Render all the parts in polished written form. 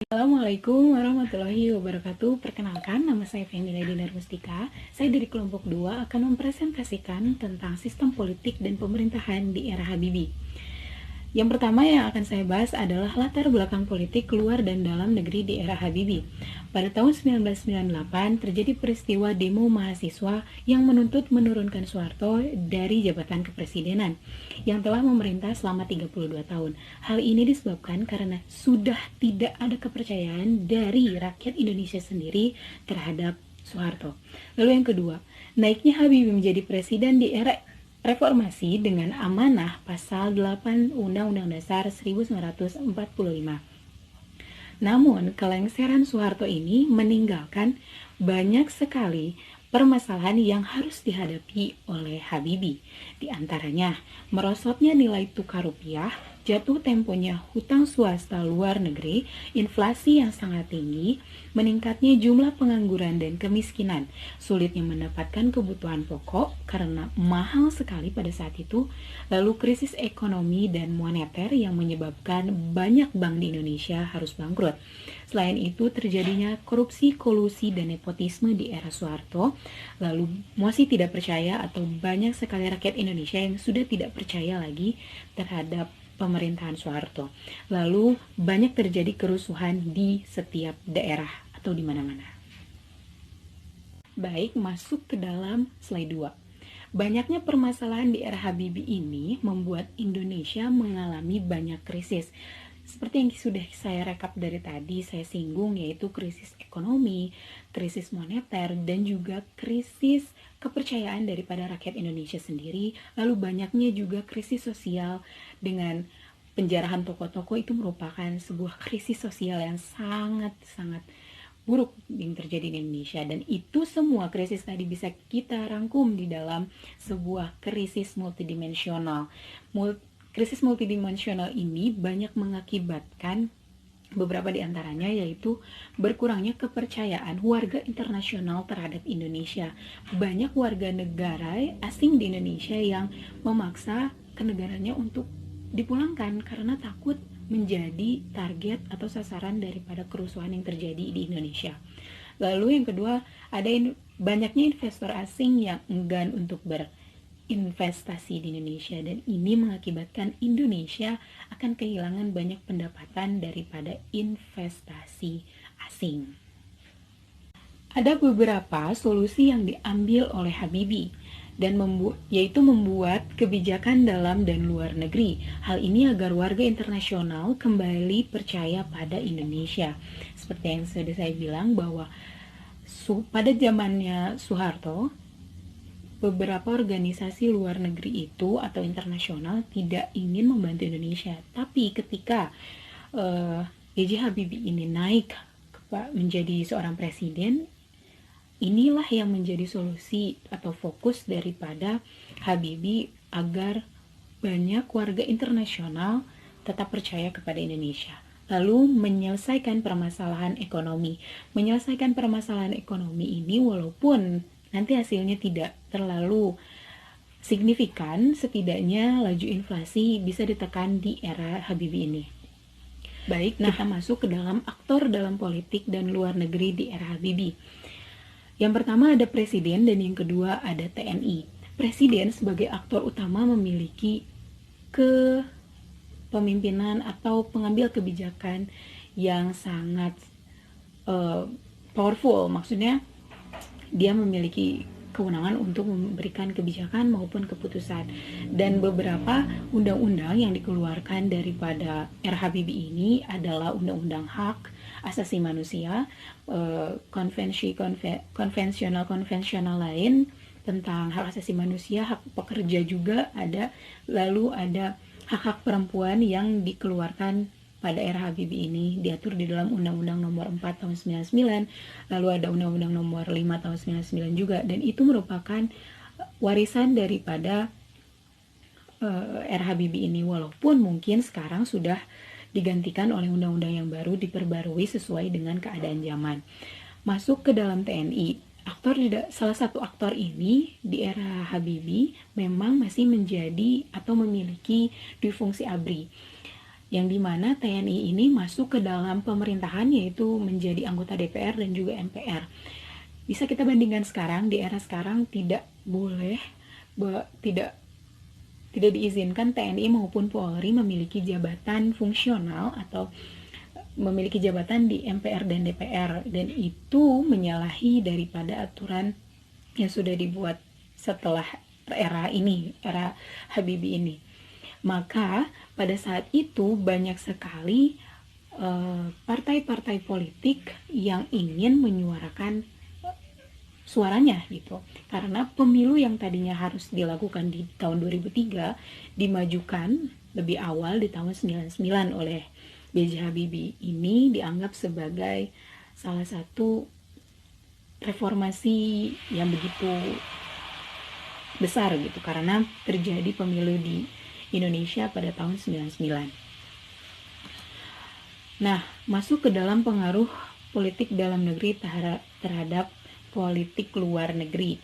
Assalamualaikum warahmatullahi wabarakatuh. Perkenalkan, nama saya Femila Dinar Mustika. Saya dari kelompok 2 akan mempresentasikan tentang sistem politik dan pemerintahan di era Habibie. Yang pertama yang akan saya bahas adalah latar belakang politik luar dan dalam negeri di era Habibie. Pada tahun 1998 terjadi peristiwa demo mahasiswa yang menuntut menurunkan Soeharto dari jabatan kepresidenan yang telah memerintah selama 32 tahun. Hal ini disebabkan karena sudah tidak ada kepercayaan dari rakyat Indonesia sendiri terhadap Soeharto. Lalu yang kedua, naiknya Habibie menjadi presiden di era reformasi dengan amanah pasal 8 Undang-Undang Dasar 1945. Namun, kelengseran Soeharto ini meninggalkan banyak sekali permasalahan yang harus dihadapi oleh Habibie. Di antaranya, merosotnya nilai tukar rupiah, jatuh temponya hutang swasta luar negeri, inflasi yang sangat tinggi, meningkatnya jumlah pengangguran dan kemiskinan, sulitnya mendapatkan kebutuhan pokok karena mahal sekali pada saat itu, lalu krisis ekonomi dan moneter yang menyebabkan banyak bank di Indonesia harus bangkrut. Selain itu, terjadinya korupsi, kolusi, dan nepotisme di era Soeharto, lalu masih tidak percaya atau banyak sekali rakyat Indonesia yang sudah tidak percaya lagi terhadap pemerintahan Soeharto. Lalu banyak terjadi kerusuhan di setiap daerah atau di mana-mana. Baik, masuk ke dalam slide 2. Banyaknya permasalahan di era Habibie ini membuat Indonesia mengalami banyak krisis. Seperti yang sudah saya rekap dari tadi, saya singgung, yaitu krisis ekonomi, krisis moneter, dan juga krisis kepercayaan daripada rakyat Indonesia sendiri. Lalu banyaknya juga krisis sosial dengan penjarahan tokoh-tokoh. Itu merupakan sebuah krisis sosial yang sangat-sangat buruk yang terjadi di Indonesia, dan itu semua krisis tadi bisa kita rangkum di dalam sebuah krisis multidimensional. Krisis multidimensional ini banyak mengakibatkan beberapa di antaranya, yaitu berkurangnya kepercayaan warga internasional terhadap Indonesia. Banyak warga negara asing di Indonesia yang memaksa kenegaranya untuk dipulangkan karena takut menjadi target atau sasaran daripada kerusuhan yang terjadi di Indonesia. Lalu yang kedua, ada banyaknya investor asing yang enggan untuk berinvestasi di Indonesia, dan ini mengakibatkan Indonesia akan kehilangan banyak pendapatan daripada investasi asing. Ada beberapa solusi yang diambil oleh Habibie dan yaitu membuat kebijakan dalam dan luar negeri. Hal ini agar warga internasional kembali percaya pada Indonesia. Seperti yang sudah saya bilang bahwa pada zamannya Soeharto, beberapa organisasi luar negeri itu atau internasional tidak ingin membantu Indonesia. Tapi ketika B.J. Habibie ini naik menjadi seorang presiden, inilah yang menjadi solusi atau fokus daripada Habibie agar banyak warga internasional tetap percaya kepada Indonesia. Lalu menyelesaikan permasalahan ekonomi. Menyelesaikan permasalahan ekonomi ini walaupun nanti hasilnya tidak terlalu signifikan, setidaknya laju inflasi bisa ditekan di era Habibie ini. Baik, kita masuk ke dalam aktor dalam politik dan luar negeri di era Habibie. Yang pertama ada presiden dan yang kedua ada TNI. Presiden sebagai aktor utama memiliki kepemimpinan atau pengambil kebijakan yang sangat powerful. Maksudnya dia memiliki kewenangan untuk memberikan kebijakan maupun keputusan. Dan beberapa undang-undang yang dikeluarkan daripada era Habibie ini adalah undang-undang hak asasi manusia, konvensional lain tentang hak asasi manusia, hak pekerja juga ada, lalu ada hak-hak perempuan yang dikeluarkan pada era Habibie ini diatur di dalam Undang-Undang Nomor 4 Tahun 99, lalu ada Undang-Undang Nomor 5 Tahun 99 juga, dan itu merupakan warisan daripada era Habibie ini, walaupun mungkin sekarang sudah digantikan oleh undang-undang yang baru, diperbarui sesuai dengan keadaan zaman. Masuk ke dalam TNI. Salah satu aktor ini di era Habibie memang masih menjadi atau memiliki dui fungsi ABRI. yang dimana TNI ini masuk ke dalam pemerintahan, yaitu menjadi anggota DPR dan juga MPR. Bisa kita bandingkan sekarang, di era sekarang tidak boleh, tidak diizinkan TNI maupun Polri memiliki jabatan fungsional atau memiliki jabatan di MPR dan DPR, dan itu menyalahi daripada aturan yang sudah dibuat setelah era ini, era Habibie ini. Maka pada saat itu banyak sekali partai-partai politik yang ingin menyuarakan suaranya gitu. Karena pemilu yang tadinya harus dilakukan di tahun 2003 dimajukan lebih awal di tahun 99 oleh B.J. Habibie. Ini dianggap sebagai salah satu reformasi yang begitu besar gitu, karena terjadi pemilu di Indonesia pada tahun 99. Nah, masuk ke dalam pengaruh politik dalam negeri terhadap politik luar negeri.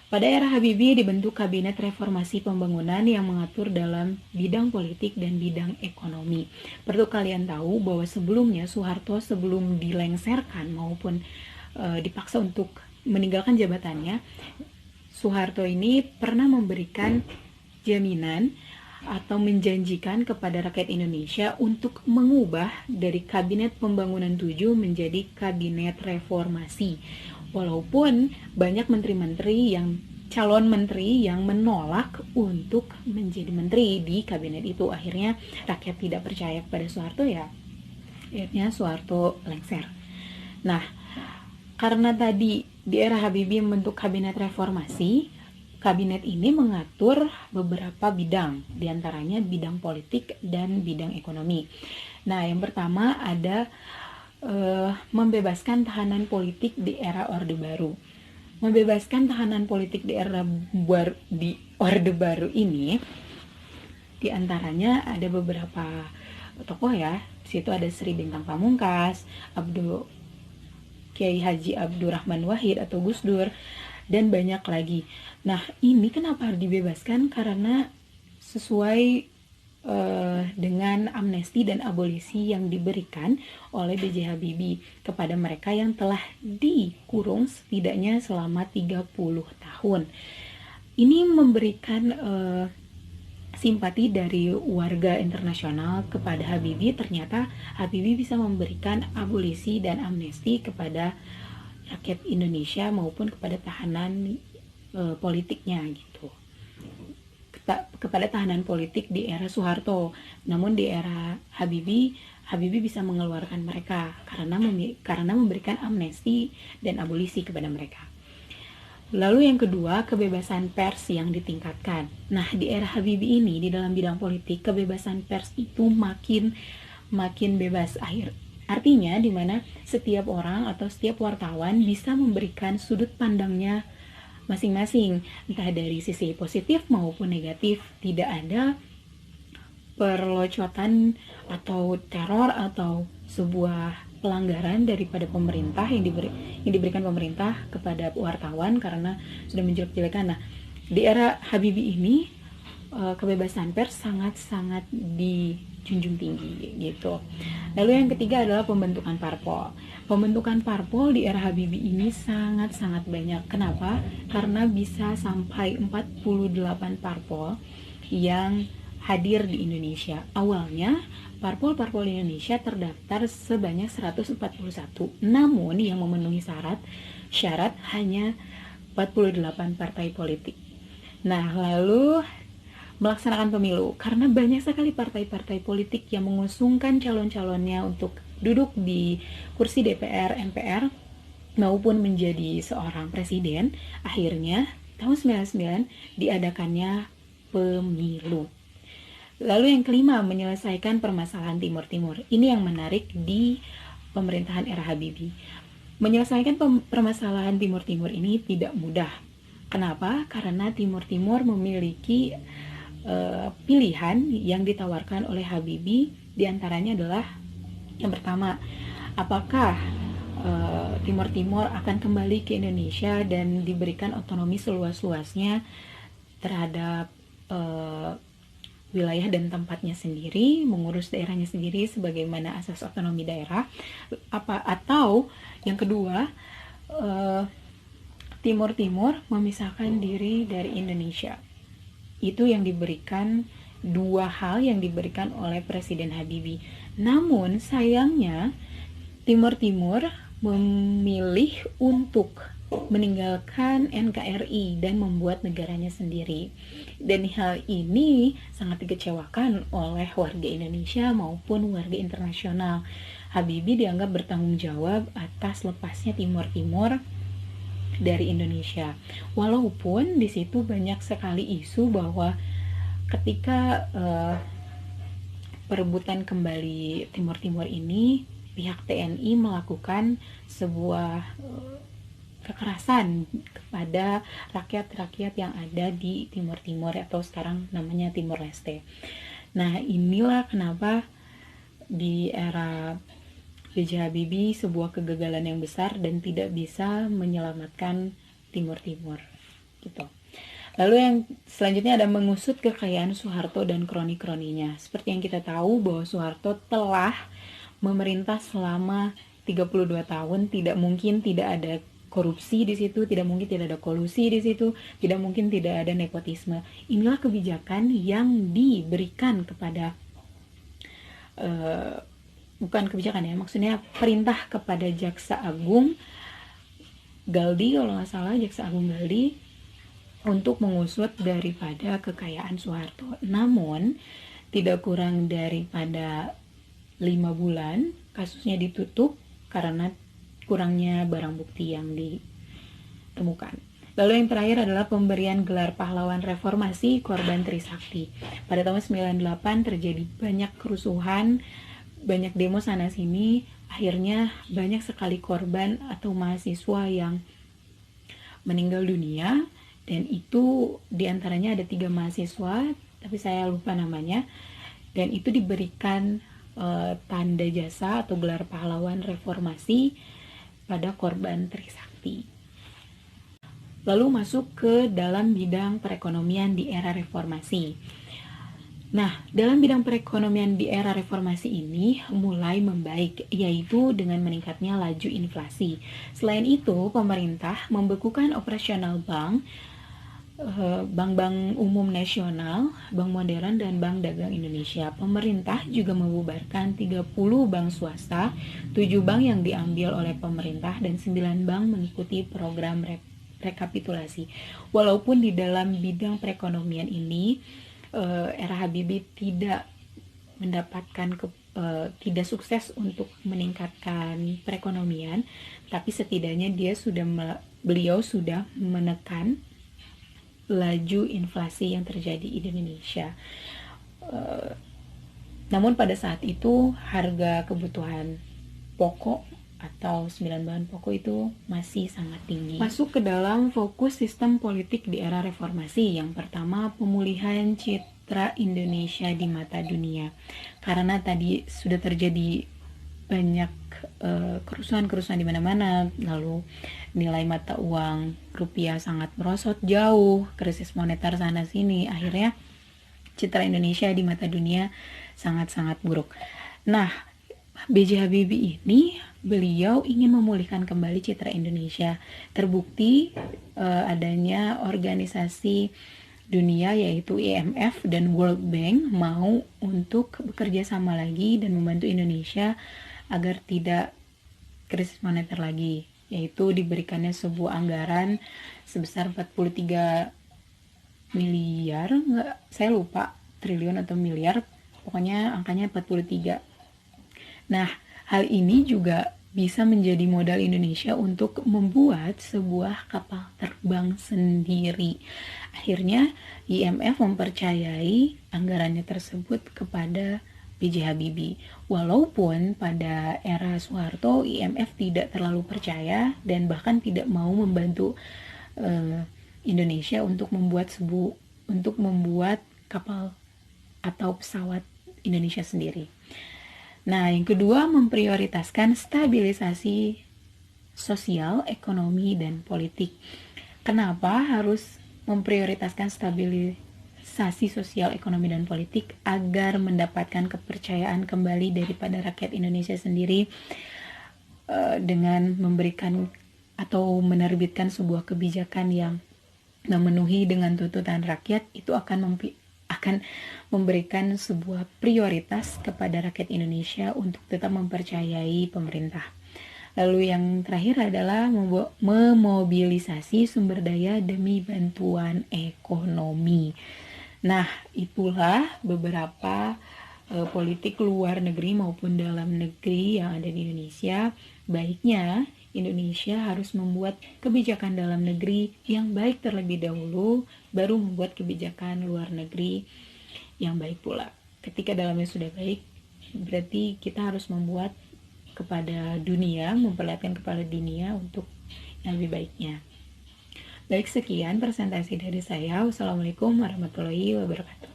Pada era Habibie dibentuk Kabinet Reformasi Pembangunan yang mengatur dalam bidang politik dan bidang ekonomi. Perlu kalian tahu bahwa sebelumnya Soeharto sebelum dilengserkan maupun dipaksa untuk meninggalkan jabatannya, Soeharto ini pernah memberikan jaminan atau menjanjikan kepada rakyat Indonesia untuk mengubah dari Kabinet Pembangunan 7 menjadi Kabinet Reformasi. Walaupun banyak menteri-menteri calon menteri yang menolak untuk menjadi menteri di kabinet itu. Akhirnya rakyat tidak percaya kepada Soeharto, ya akhirnya Soeharto lengser. Nah, karena tadi di era Habibie membentuk Kabinet Reformasi, kabinet ini mengatur beberapa bidang, diantaranya bidang politik dan bidang ekonomi. Nah, yang pertama ada membebaskan tahanan politik di era Orde Baru. Membebaskan tahanan politik di Orde Baru ini, diantaranya ada beberapa tokoh ya. Di situ ada Sri Bintang Pamungkas, Kiai Haji Abdurrahman Wahid atau Gus Dur, dan banyak lagi. Nah, ini kenapa harus dibebaskan? Karena sesuai dengan amnesti dan abolisi yang diberikan oleh B.J. Habibie kepada mereka yang telah dikurung setidaknya selama 30 tahun. Ini memberikan simpati dari warga internasional kepada Habibie. Ternyata Habibie bisa memberikan abolisi dan amnesti kepada rakyat Indonesia maupun kepada tahanan politiknya gitu, kepada tahanan politik di era Soeharto. Namun di era Habibie bisa mengeluarkan mereka karena memberikan amnesti dan abolisi kepada mereka. Lalu yang kedua, kebebasan pers yang ditingkatkan. Nah, di era Habibie ini di dalam bidang politik kebebasan pers itu makin bebas. Artinya di mana setiap orang atau setiap wartawan bisa memberikan sudut pandangnya masing-masing, entah dari sisi positif maupun negatif. Tidak ada perlocotan atau teror atau sebuah pelanggaran daripada pemerintah yang diberikan pemerintah kepada wartawan karena sudah menjelek-jelekan. Nah, di era Habibie ini kebebasan pers sangat-sangat dijunjung tinggi gitu. Lalu yang ketiga adalah pembentukan parpol. Pembentukan parpol di era Habibie ini sangat-sangat banyak. Kenapa? Karena bisa sampai 48 parpol yang hadir di Indonesia. Awalnya parpol-parpol di Indonesia terdaftar sebanyak 141. Namun yang memenuhi syarat hanya 48 partai politik. Nah, lalu melaksanakan pemilu, karena banyak sekali partai-partai politik yang mengusungkan calon-calonnya untuk duduk di kursi DPR, MPR maupun menjadi seorang presiden. Akhirnya tahun 99 diadakannya pemilu. Lalu yang kelima, menyelesaikan permasalahan Timur Timur. Ini yang menarik di pemerintahan era Habibie. Menyelesaikan permasalahan Timur Timur ini tidak mudah. Kenapa? Karena Timur Timur memiliki pilihan yang ditawarkan oleh Habibie. Diantaranya adalah yang pertama, apakah Timur Timur akan kembali ke Indonesia dan diberikan otonomi seluas-luasnya terhadap wilayah dan tempatnya sendiri, mengurus daerahnya sendiri sebagaimana asas otonomi daerah. Atau yang kedua, Timur Timur memisahkan diri dari Indonesia. Itu yang diberikan, dua hal yang diberikan oleh Presiden Habibie. Namun sayangnya Timur Timur memilih untuk meninggalkan NKRI dan membuat negaranya sendiri. Dan hal ini sangat dikecewakan oleh warga Indonesia maupun warga internasional. Habibie dianggap bertanggung jawab atas lepasnya Timur Timur dari Indonesia. Walaupun di situ banyak sekali isu bahwa ketika perebutan kembali Timur Timur ini, pihak TNI melakukan sebuah kekerasan kepada rakyat-rakyat yang ada di Timur Timur atau sekarang namanya Timor Leste. Nah, inilah kenapa di era B.J. Habibie sebuah kegagalan yang besar dan tidak bisa menyelamatkan Timur Timur gitu. Lalu yang selanjutnya ada mengusut kekayaan Soeharto dan kroni-kroninya. Seperti yang kita tahu bahwa Soeharto telah memerintah selama 32 tahun, tidak mungkin tidak ada korupsi di situ, tidak mungkin tidak ada kolusi di situ, tidak mungkin tidak ada nepotisme. Inilah kebijakan yang diberikan kepada bukan kebijakan ya, maksudnya perintah kepada Jaksa Agung Galdi, kalau nggak salah Jaksa Agung Galdi, untuk mengusut daripada kekayaan Soeharto. Namun tidak kurang daripada 5 bulan kasusnya ditutup karena kurangnya barang bukti yang ditemukan. Lalu yang terakhir adalah pemberian gelar pahlawan reformasi korban Trisakti. Pada tahun 98 terjadi banyak kerusuhan, banyak demo sana sini, akhirnya banyak sekali korban atau mahasiswa yang meninggal dunia, dan itu diantaranya ada 3 mahasiswa, tapi saya lupa namanya, dan itu diberikan tanda jasa atau gelar pahlawan reformasi pada korban Trisakti. Lalu masuk ke dalam bidang perekonomian di era reformasi. Nah, dalam bidang perekonomian di era reformasi ini mulai membaik, yaitu dengan meningkatnya laju inflasi. Selain itu, pemerintah membekukan operasional bank-bank umum nasional, bank modern, dan bank dagang Indonesia. Pemerintah juga membubarkan 30 bank swasta, 7 bank yang diambil oleh pemerintah, dan 9 bank mengikuti program rekapitulasi. Walaupun di dalam bidang perekonomian ini, era Habibie tidak mendapatkan tidak sukses untuk meningkatkan perekonomian, tapi setidaknya beliau sudah menekan laju inflasi yang terjadi di Indonesia. Namun pada saat itu harga kebutuhan pokok atau 9 bahan pokok itu masih sangat tinggi. Masuk ke dalam fokus sistem politik di era reformasi. Yang pertama, pemulihan citra Indonesia di mata dunia. Karena tadi sudah terjadi banyak kerusuhan-kerusuhan di mana-mana, lalu nilai mata uang rupiah sangat merosot jauh, krisis moneter sana sini, akhirnya citra Indonesia di mata dunia sangat-sangat buruk. Nah, B.J. Habibie ini beliau ingin memulihkan kembali citra Indonesia. Terbukti adanya organisasi dunia yaitu IMF dan World Bank mau untuk bekerja sama lagi dan membantu Indonesia agar tidak krisis moneter lagi, yaitu diberikannya sebuah anggaran sebesar 43 miliar, saya lupa triliun atau miliar, pokoknya angkanya 43. Nah, hal ini juga bisa menjadi modal Indonesia untuk membuat sebuah kapal terbang sendiri. Akhirnya IMF mempercayai anggarannya tersebut kepada B.J. Habibie. Walaupun pada era Soeharto IMF tidak terlalu percaya dan bahkan tidak mau membantu Indonesia untuk membuat kapal atau pesawat Indonesia sendiri. Nah, yang kedua, memprioritaskan stabilisasi sosial, ekonomi, dan politik. Kenapa harus memprioritaskan mobilisasi sosial, ekonomi, dan politik agar mendapatkan kepercayaan kembali daripada rakyat Indonesia sendiri dengan memberikan atau menerbitkan sebuah kebijakan yang memenuhi dengan tuntutan rakyat. Itu akan memberikan sebuah prioritas kepada rakyat Indonesia untuk tetap mempercayai pemerintah. Lalu yang terakhir adalah memobilisasi sumber daya demi bantuan ekonomi. Nah, itulah beberapa politik luar negeri maupun dalam negeri yang ada di Indonesia. Baiknya Indonesia harus membuat kebijakan dalam negeri yang baik terlebih dahulu, baru membuat kebijakan luar negeri yang baik pula. Ketika dalamnya sudah baik, berarti kita harus membuat kepada dunia, memperlihatkan kepada dunia untuk yang lebih baiknya. Baik, sekian presentasi dari saya. Wassalamualaikum warahmatullahi wabarakatuh.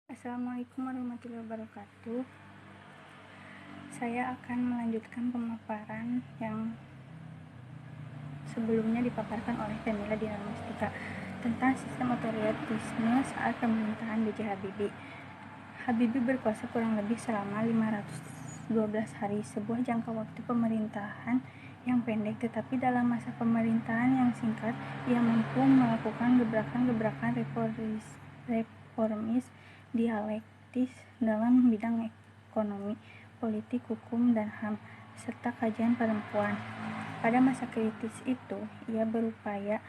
Assalamualaikum warahmatullahi wabarakatuh. Saya akan melanjutkan pemaparan yang sebelumnya dipaparkan oleh Femila Dinamistika tentang sistem otoritarisme saat pemerintahan B.J. Habibie. Habibie berkuasa kurang lebih selama 512 hari, sebuah jangka waktu pemerintahan yang pendek, tetapi dalam masa pemerintahan yang singkat, ia mampu melakukan gebrakan-gebrakan reformis dialektis dalam bidang ekonomi, politik, hukum, dan HAM, serta kajian perempuan. Pada masa kritis itu, ia berupaya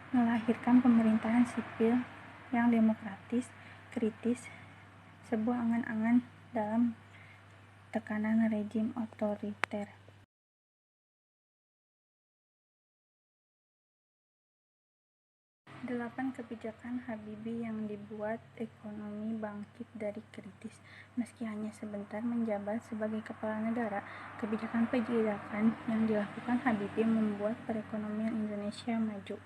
melahirkan pemerintahan sipil yang demokratis, kritis, sebuah angan-angan dalam tekanan rejim otoriter. Delapan kebijakan Habibie yang dibuat ekonomi bangkit dari kritis. Meski hanya sebentar menjabat sebagai kepala negara, kebijakan-kebijakan yang dilakukan Habibie membuat perekonomian Indonesia maju.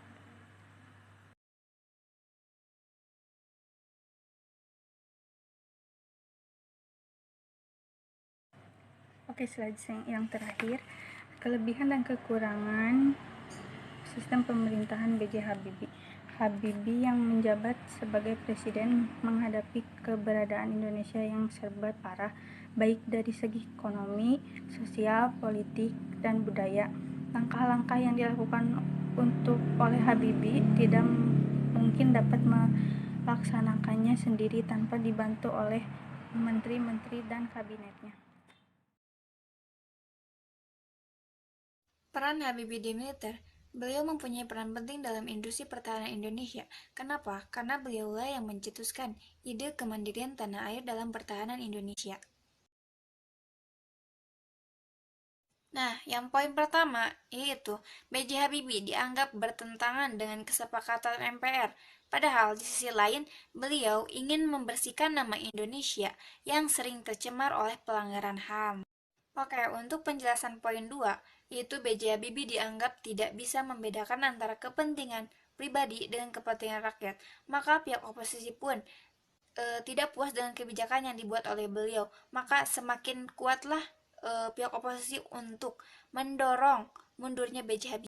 Oke, slide yang terakhir, kelebihan dan kekurangan sistem pemerintahan B.J. Habibie. Habibie yang menjabat sebagai presiden menghadapi keberadaan Indonesia yang serba parah, baik dari segi ekonomi, sosial, politik, dan budaya. Langkah-langkah yang dilakukan oleh Habibie tidak mungkin dapat melaksanakannya sendiri tanpa dibantu oleh menteri-menteri dan kabinetnya. Peran Habibie di militer. Beliau mempunyai peran penting dalam industri pertahanan Indonesia. Kenapa? Karena beliaulah yang mencetuskan ide kemandirian tanah air dalam pertahanan Indonesia. Nah, yang poin pertama yaitu B.J. Habibie dianggap bertentangan dengan kesepakatan MPR. Padahal di sisi lain, beliau ingin membersihkan nama Indonesia yang sering tercemar oleh pelanggaran HAM. Oke, untuk penjelasan poin 2, yaitu B.J. Habibie dianggap tidak bisa membedakan antara kepentingan pribadi dengan kepentingan rakyat. Maka pihak oposisi pun tidak puas dengan kebijakan yang dibuat oleh beliau. Maka semakin kuatlah pihak oposisi untuk mendorong mundurnya B.J. Habibie.